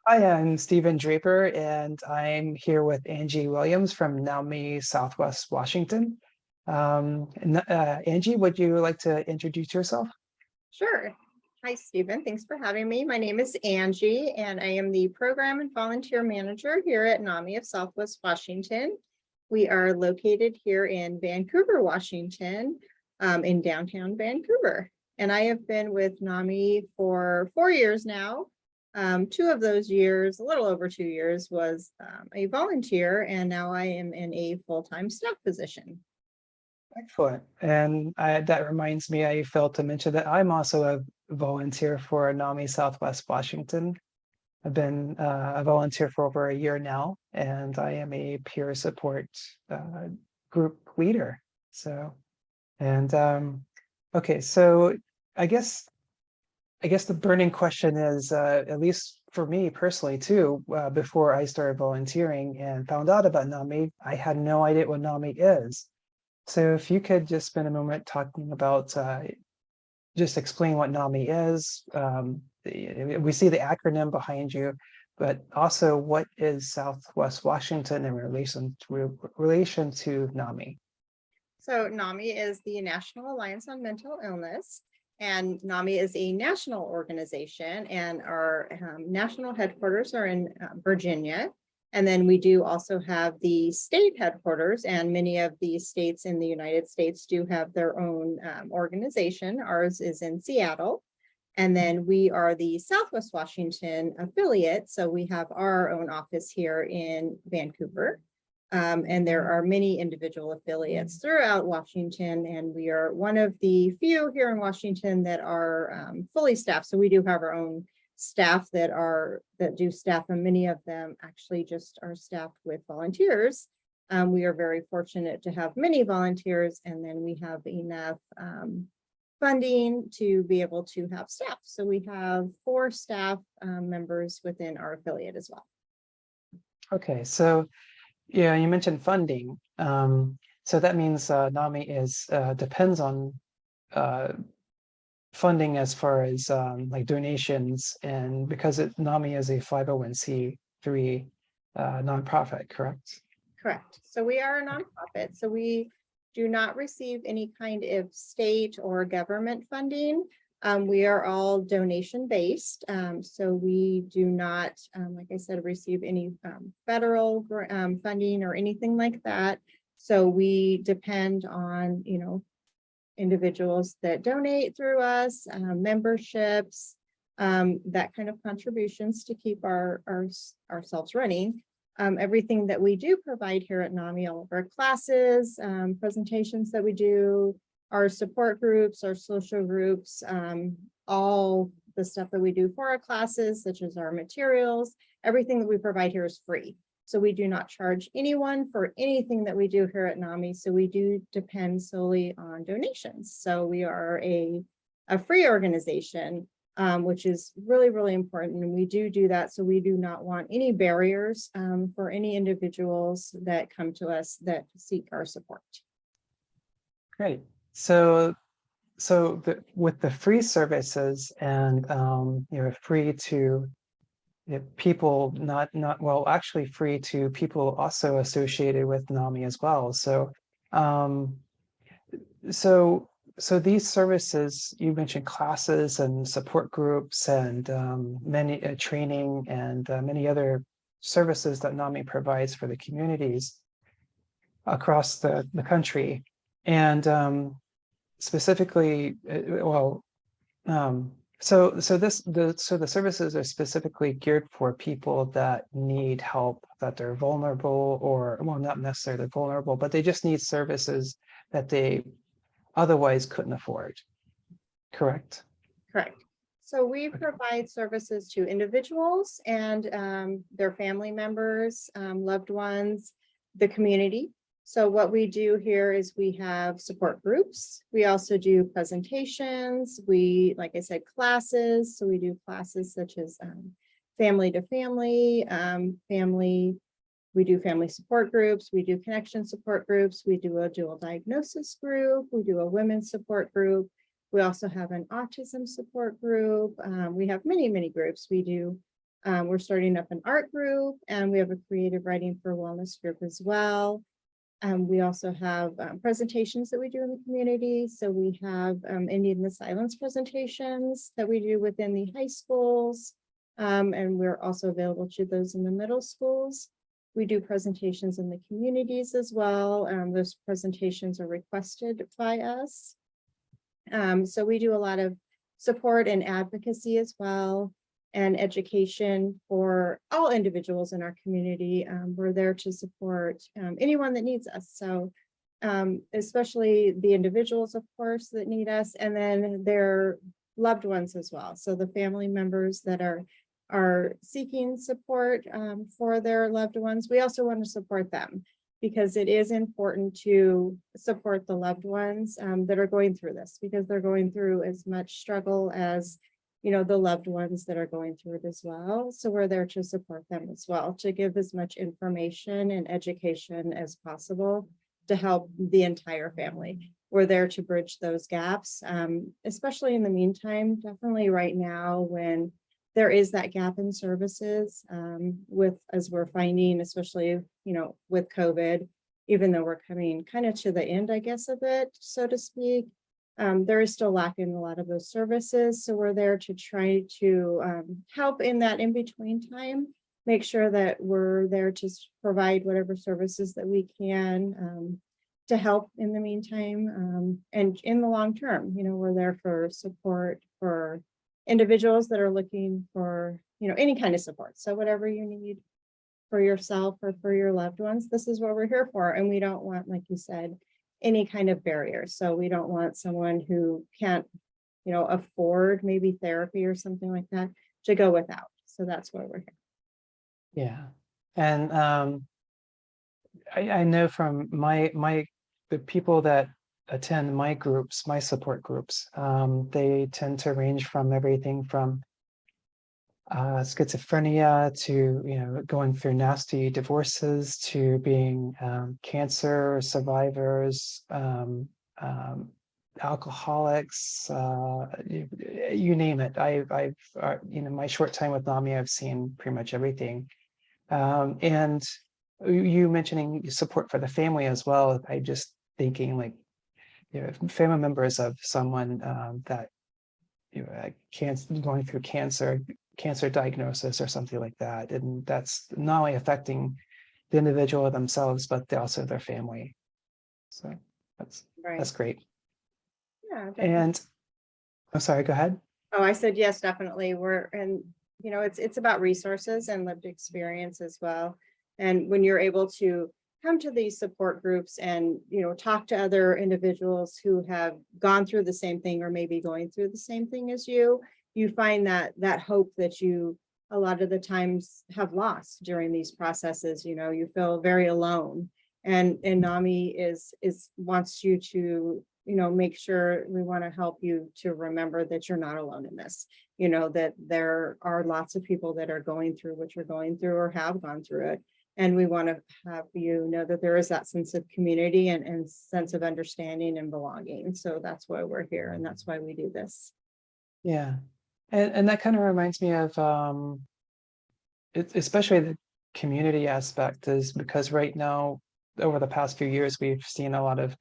Hi, I'm Steven Draper, and I'm here with Angie Williams from NAMI Southwest Washington. Angie, would you like to introduce yourself? Sure. Hi, Stephen. Thanks for having me. My name is Angie, and I am the Program and Volunteer Manager here at NAMI of Southwest Washington. We are located here in Vancouver, Washington, in downtown Vancouver. And I have been with NAMI for 4 years now. 2 of those years, a little over 2 years, was a volunteer, and now I am in a full-time staff position. Excellent. And that reminds me, I failed to mention that I'm also a volunteer for NAMI Southwest Washington. I've been a volunteer for over a year now, and I am a peer support group leader. So, and okay, so I guess the burning question is, at least for me personally too, before I started volunteering and found out about NAMI, I had no idea what NAMI is. So if you could just spend a moment talking about, just explain what NAMI is. We see the acronym behind you, but also what is Southwest Washington in relation to NAMI? So NAMI is the National Alliance on Mental Illness, and NAMI is a national organization, and our national headquarters are in Virginia. And then we do also have the state headquarters, and many of the states in the United States do have their own organization. Ours is in Seattle. And then we are the Southwest Washington affiliate. So we have our own office here in Vancouver. And there are many individual affiliates throughout Washington, and we are one of the few here in Washington that are fully staffed. So we do have our own staff that do staff, and many of them actually just are staffed with volunteers. We are very fortunate to have many volunteers, and then we have enough funding to be able to have staff. So we have 4 staff members within our affiliate as well. Okay, so yeah, you mentioned funding. So that means NAMI depends on funding as far as like donations, and because NAMI is a 501c3 nonprofit, correct? Correct. So we are a nonprofit. So we do not receive any kind of state or government funding. We are all donation based. So we do not, like I said, receive any federal funding or anything like that. So we depend on, individuals that donate through us, memberships, that kind of contributions to keep ourselves running. Everything that we do provide here at NAMI, all of our classes, presentations that we do, our support groups, our social groups, all the stuff that we do for our classes, such as our materials, everything that we provide here is free. So we do not charge anyone for anything that we do here at NAMI. So we do depend solely on donations. So we are a free organization, which is really, really important. And we do that. So we do not want any barriers for any individuals that come to us that seek our support. Great. So with the free services and free to people, actually free to people also associated with NAMI as well. So so these services, you mentioned classes and support groups and many training and many other services that NAMI provides for the communities across the country. And specifically, so the services are specifically geared for people that need help, that they're vulnerable, or well, not necessarily vulnerable, but they just need services that they otherwise couldn't afford. Correct? Correct. So we provide services to individuals and their family members, loved ones, the community. So what we do here is we have support groups. We also do presentations. We, like I said, classes. So we do classes such as family to family, we do family support groups. We do connection support groups. We do a dual diagnosis group. We do a women's support group. We also have an autism support group. We have many, many groups. We do We're starting up an art group, and we have a creative writing for wellness group as well. We also have presentations that we do in the community. So we have Indian the Silence presentations that we do within the high schools. And we're also available to those in the middle schools. We do presentations in the communities as well. Those presentations are requested by us. So we do a lot of support and advocacy as well, and education for all individuals in our community. We're there to support anyone that needs us. So especially the individuals, of course, that need us, and then their loved ones as well. So the family members that are seeking support for their loved ones, we also want to support them, because it is important to support the loved ones that are going through this, because they're going through as much struggle as, you know, the loved ones that are going through it as well. So we're there to support them as well, to give as much information and education as possible to help the entire family. We're there to bridge those gaps, especially in the meantime, definitely right now when there is that gap in services as we're finding, especially, you know, with COVID, even though we're coming kind of to the end, I guess, of it, so to speak. There is still lacking a lot of those services. So we're there to try to help in that in-between time, make sure that we're there to provide whatever services that we can to help in the meantime. And in the long term, you know, we're there for support for individuals that are looking for, you know, any kind of support. So whatever you need for yourself or for your loved ones, this is what we're here for. And we don't want, like you said, any kind of barriers. So we don't want someone who can't, you know, afford maybe therapy or something like that to go without. So that's why we're here. Yeah. And I know from the people that attend my groups, my support groups, they tend to range from everything from schizophrenia to, you know, going through nasty divorces to being cancer survivors, alcoholics, you name it. I've you know, my short time with NAMI, I've seen pretty much everything. And you mentioning support for the family as well. I just thinking, like, you know, family members of someone that, you know, going through cancer diagnosis or something like that, and that's not only affecting the individual themselves, but also their family. So that's Right. great. Yeah. Definitely. And I'm sorry, go ahead. Oh, I said yes, definitely. And you know, it's about resources and lived experience as well. And when you're able to come to these support groups and, you know, talk to other individuals who have gone through the same thing or maybe going through the same thing as you find that hope that you a lot of the times have lost during these processes. You know, you feel very alone, and NAMI is wants you to, you know, make sure, we want to help you to remember that you're not alone in this. You know, that there are lots of people that are going through what you're going through or have gone through it. And we want to have you know that there is that sense of community and sense of understanding and belonging. So that's why we're here, and that's why we do this. Yeah. And that kind of reminds me of especially the community aspect, is because right now, over the past few years, we've seen a lot of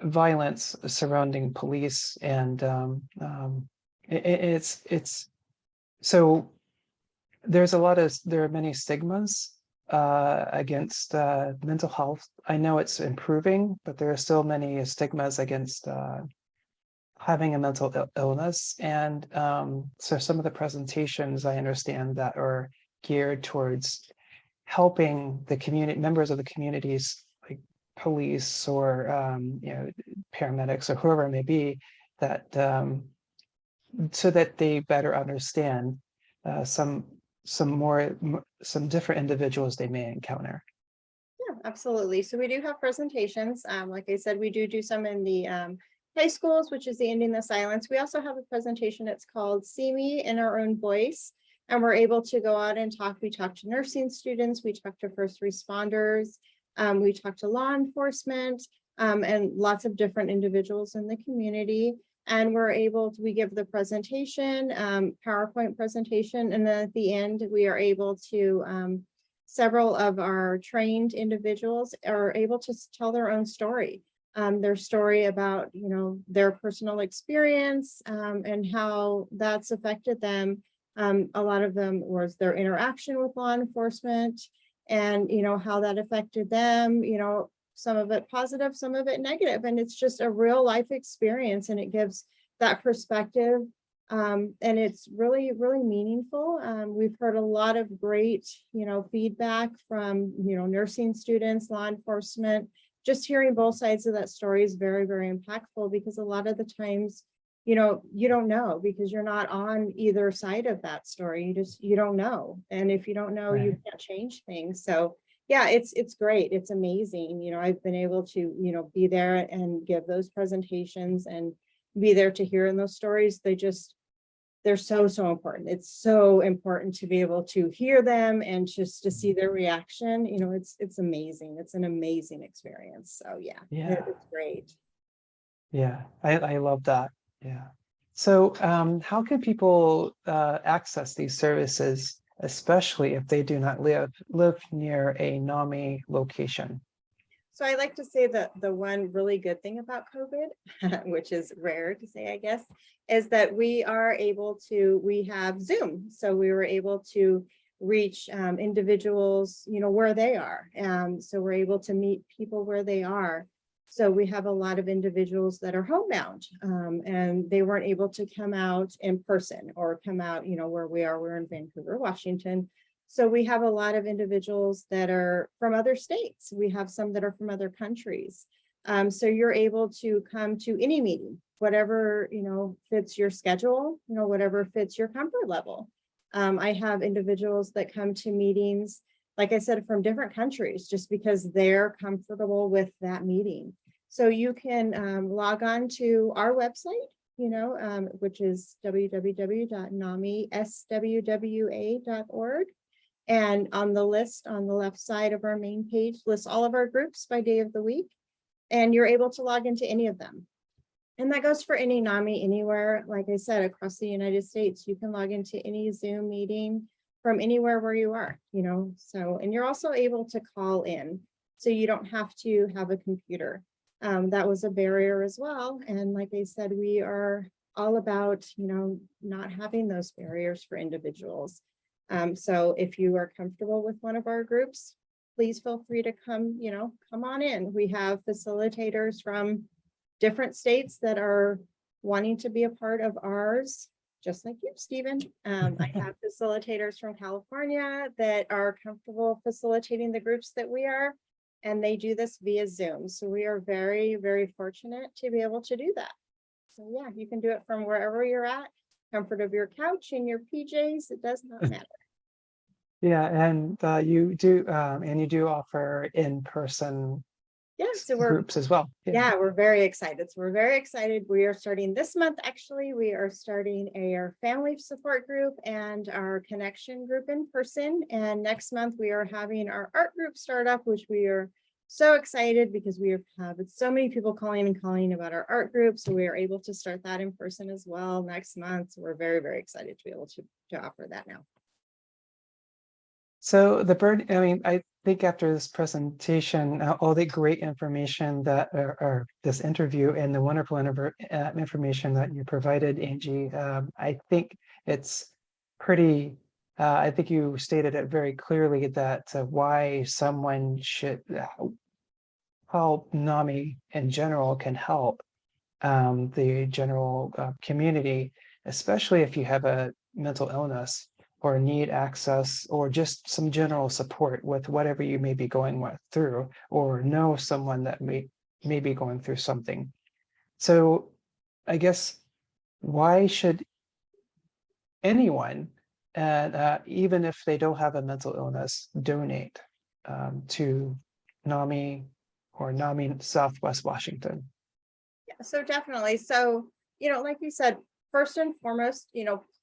violence surrounding police, and it's so there are many stigmas against mental health. I know it's improving, but there are still many stigmas against having a mental illness. And so some of the presentations, I understand, that are geared towards helping the community, members of the communities, like police or you know, paramedics or whoever it may be, that so that they better understand some different individuals they may encounter. Yeah, absolutely. So we do have presentations. Like I said, we do some in the high schools, which is the Ending the Silence. We also have a presentation. It's called See Me in Our Own Voice. And we're able to go out and talk. We talk to nursing students. We talk to first responders. We talk to law enforcement and lots of different individuals in the community. and we give the presentation, PowerPoint presentation, and then at the end, we are able to, several of our trained individuals are able to tell their own story. Their story about, their personal experience, and how that's affected them. A lot of them was their interaction with law enforcement, and, how that affected them, some of it positive, some of it negative. And it's just a real life experience, and it gives that perspective. And it's really, really meaningful. We've heard a lot of great, feedback from, nursing students, law enforcement. Just hearing both sides of that story is very, very impactful, because a lot of the times, you don't know, because you're not on either side of that story. You don't know. And if you don't know, you can't change things. So yeah, it's great. It's amazing. I've been able to, be there and give those presentations and be there to hear in those stories. They're so important. It's so important to be able to hear them and just to see their reaction. It's amazing. It's an amazing experience. So yeah, it's great. Yeah, I love that. Yeah. So how can people access these services, especially if they do not live near a NAMI location? So I like to say that the one really good thing about COVID, which is rare to say, I guess, is that we have Zoom. So we were able to reach individuals, where they are. So we're able to meet people where they are. So we have a lot of individuals that are homebound, and they weren't able to come out in person or come out, where we are. We're in Vancouver, Washington. So we have a lot of individuals that are from other states. We have some that are from other countries. So you're able to come to any meeting, whatever, fits your schedule, whatever fits your comfort level. I have individuals that come to meetings, like I said, from different countries, just because they're comfortable with that meeting. So you can log on to our website, which is www.namiswwa.org. And on the list on the left side of our main page lists all of our groups by day of the week. And you're able to log into any of them. And that goes for any NAMI anywhere. Like I said, across the United States, you can log into any Zoom meeting from anywhere where you are, so, and you're also able to call in, so you don't have to have a computer. That was a barrier as well. And like I said, we are all about, not having those barriers for individuals. So if you are comfortable with one of our groups, please feel free to come on in. We have facilitators from different states that are wanting to be a part of ours, just like you, Steven. I have facilitators from California that are comfortable facilitating the groups that we are, and they do this via Zoom. So we are very, very fortunate to be able to do that. So yeah, you can do it from wherever you're at, comfort of your couch and your PJs, it does not matter. Yeah, and you do offer in-person So groups as well. Yeah, we're very excited. So we're very excited. We are starting this month. Actually, we are starting our family support group and our connection group in person. And next month we are having our art group start up, which we are so excited because we have so many people calling about our art group. So we are able to start that in person as well next month. So we're very, very excited to be able to offer that now. So I think after this presentation, all the great information that or this interview and the wonderful information that you provided, Angie, I think it's pretty, I think you stated it very clearly that why someone should, how NAMI in general can help the general community, especially if you have a mental illness or need access or just some general support with whatever you may be going through, or know someone that may be going through something. So I guess, why should anyone, and even if they don't have a mental illness, donate to NAMI or NAMI Southwest Washington? Yeah, so definitely. So, like you said, first and foremost,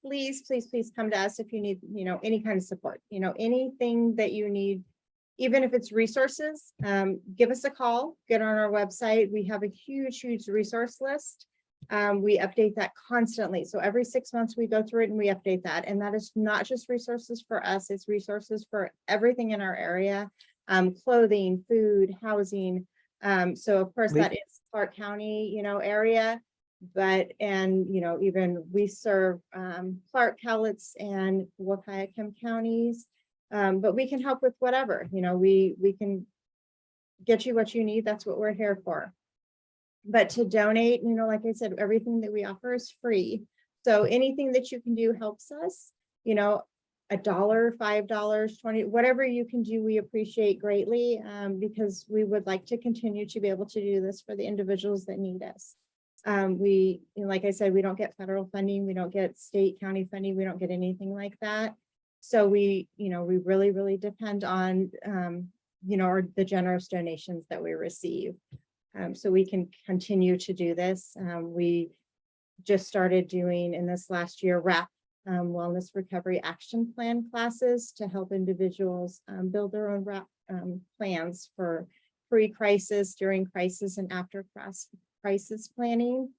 please come to us if you need, any kind of support, anything that you need, even if it's resources, give us a call, get on our website. We have a huge resource list. We update that constantly. So every 6 months we go through it and we update that. And that is not just resources for us, it's resources for everything in our area, clothing, food, housing. So of course that is Clark County, area, but, and, even we serve Clark, Cowlitz and Wahkiakum counties. But we can help with whatever, we can get you what you need. That's what we're here for. But to donate, like I said, everything that we offer is free. So anything that you can do helps us, $1, $5, 20, whatever you can do, we appreciate greatly, because we would like to continue to be able to do this for the individuals that need us. We, like I said, we don't get federal funding, we don't get state, county funding, we don't get anything like that. So we, we really, really depend on, the generous donations that we receive. So we can continue to do this. We just started doing in this last year WRAP, Wellness Recovery Action Plan classes to help individuals build their own WRAP plans for pre-crisis, during crisis, and after crisis planning.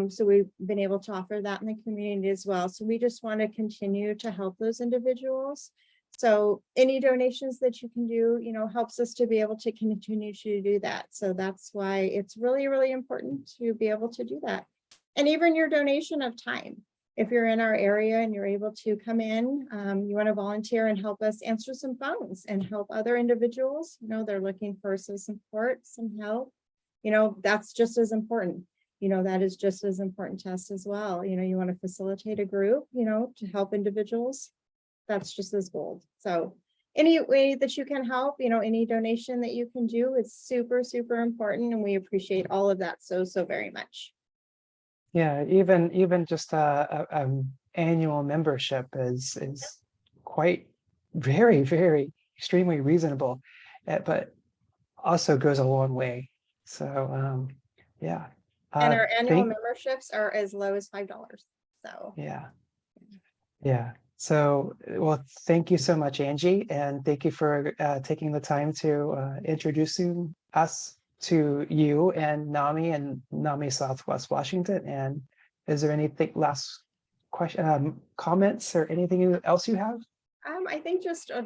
So we've been able to offer that in the community as well. So we just want to continue to help those individuals. So any donations that you can do, helps us to be able to continue to do that. So that's why it's really, really important to be able to do that. And even your donation of time. If you're in our area and you're able to come in, you want to volunteer and help us answer some phones and help other individuals, they're looking for some support, some help, that's just as important. That is just as important to us as well. You want to facilitate a group, to help individuals. That's just as gold. So any way that you can help, any donation that you can do is super, super important. And we appreciate all of that so very much. Yeah, even just a annual membership is quite very extremely reasonable, but also goes a long way. So yeah. And our annual memberships are as low as $5. So yeah. So, well, thank you so much, Angie, and thank you for taking the time to introducing us to you and NAMI Southwest Washington. And is there anything last question, comments, or anything else you have? I think just a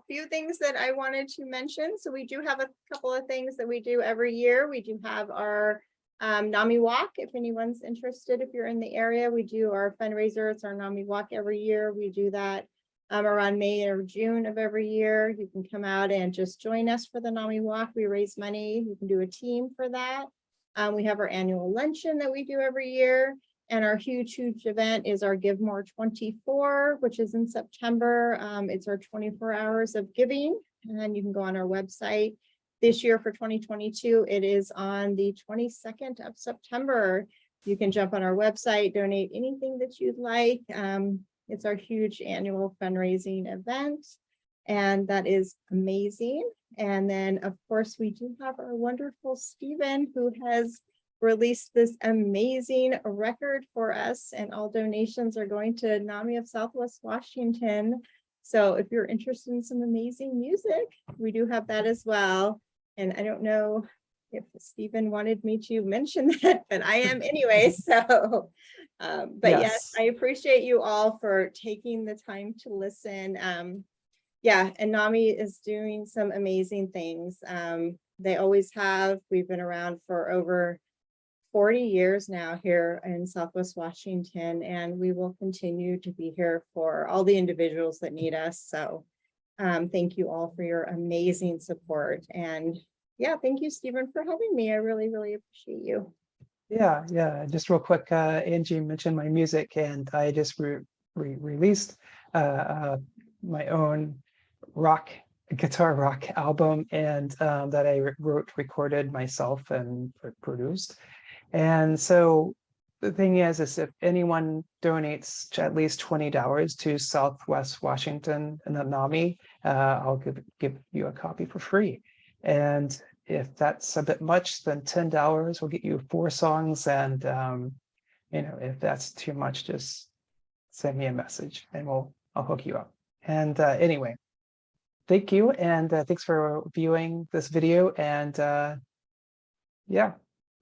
few things that I wanted to mention. So we do have a couple of things that we do every year. We do have our NAMI Walk. If anyone's interested, if you're in the area, we do our fundraiser. It's our NAMI Walk every year. We do that around May or June of every year. You can come out and just join us for the NAMI Walk. We raise money. You can do a team for that. We have our annual luncheon that we do every year. And our huge event is our Give More 24, which is in September. It's our 24 hours of giving, and you can go on our website. This year for 2022, it is on the 22nd of September. You can jump on our website, donate anything that you'd like. It's our huge annual fundraising event, and that is amazing. And then, of course, we do have our wonderful Steven, who has released this amazing record for us, and all donations are going to NAMI of Southwest Washington. So if you're interested in some amazing music, we do have that as well. And I don't know if Steven wanted me to mention that, but I am anyway. So, but yes, I appreciate you all for taking the time to listen. Yeah, and NAMI is doing some amazing things. They always have. We've been around for over 40 years now here in Southwest Washington, and we will continue to be here for all the individuals that need us. So thank you all for your amazing support. And yeah, thank you, Steven, for having me. I really appreciate you. Yeah. Just real quick, Angie mentioned my music, and I just released my own guitar rock album, and that I wrote, recorded myself, and produced. And so the thing is if anyone donates at least $20 to Southwest Washington and the NAMI, I'll give you a copy for free. And if that's a bit much, then $10 will get you 4 songs. And if that's too much, just send me a message and I'll hook you up. And anyway, thank you, and thanks for viewing this video. And yeah.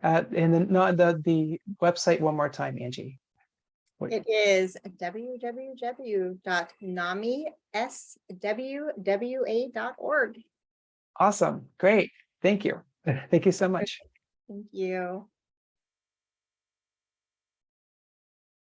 And then not the website one more time, Angie. Wait. It is www.namiswwa.org. Awesome. Great. Thank you. Thank you so much. Thank you.